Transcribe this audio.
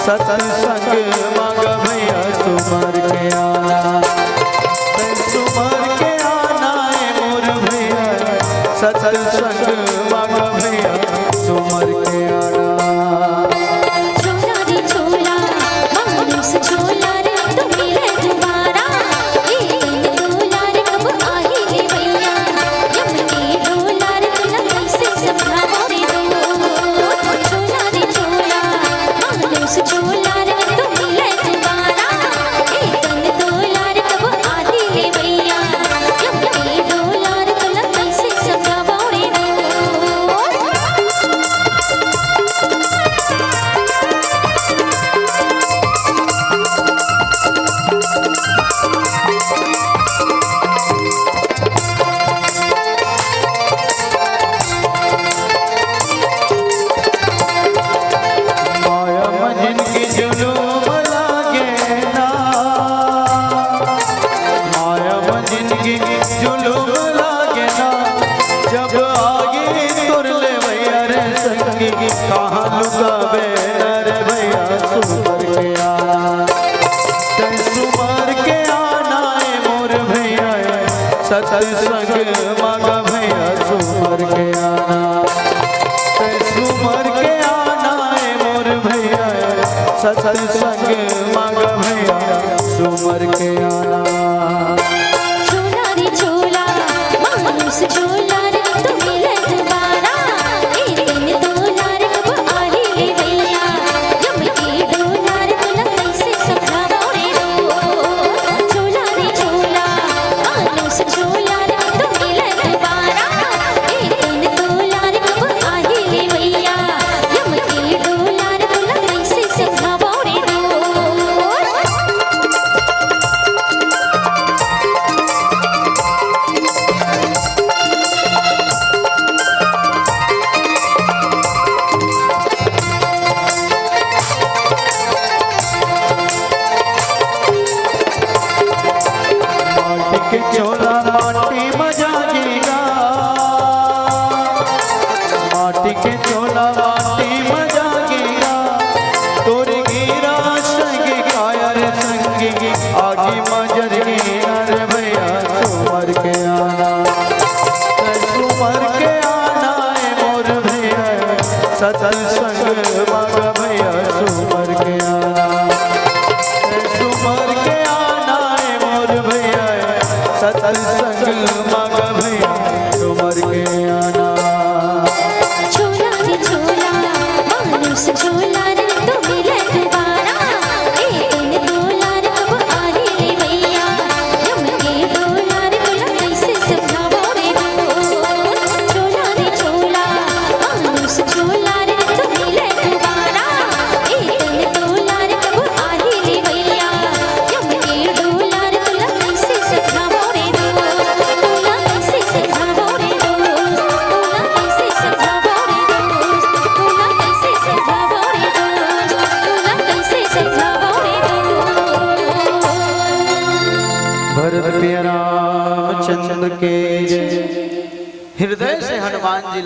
सत्संग मांग भैया सुमर के आना, सुमर के आना है मोर भैया, सत्संग मांग भैया सुमर के आना। छोला रे छोला मानुस छोला रे तू मिले दोबारा, एक दिन डोला रे कब आई ले भैया, यम के डोला रे तुला कैसे समझाओ रे दो। छोला रे छोला मानुस छोला रे तू मिले दोबारा, एक दिन डोला रे कब आई ले भैया, यम के डोला रे तुला कैसे समझाओ रे दो। माया मजन के जुलूम लागे ना, माया मजन के जुलूम लागे ना, जब आगे तुर ले भैया रे संगी कहाँ लुकावे रे भैया सुमर के आना, सुमर के आना है मोर भैया, सत्संग मांग भैया सुमर के आना, सुमर के आना है मोर भैया, सत्संग मांग भैया सुमर के आना। छोला रे छोला मानुस छोला रे तू मिले दोबारा, एक दिन डोला रे कब आई ले भैया, यम के डोला रे तुला कैसे समझाओ रे दो। छोला रे छोला मानुस छोला रे तू मिले दोबारा, एक दिन डोला रे कब आई ले भैया, यम के डोला रे तुला कैसे समझाओ रे दो। माटी के चोला माटी मजागेगा, माटी के चोला माटी मजागेगा, तोर गिरा संग कायर संगी आगे मजर रे भैया सुमर के आना, सुमर के आना है मोर भैया, सत्संग मांग भैया सुमर के आना, सुमर के आना है मोर भैया, सत्संग मांग भैया सुमर के आना। छोला रे छोला मानुस छोला रे तू मिले दोबारा, एक दिन डोला रे कब आई ले भैया, यम के डोला रे तुला कैसे समझाओ रे दो। छोला रे छोला मानुस छोला रे तू मिले दोबारा, एक दिन डोला रे कब आई ले भैया, यम के डोला रे तुला कैसे समझाओ रे दो। तुला कैसे समझाओ रे दो, तुला कैसे समझाओ रे दो, तुला कैसे समझाओ रे दो, तुला कैसे समझाओ रे दो। भरत प्रिय रामचंद्र के जय। हृदय से हनुमान जी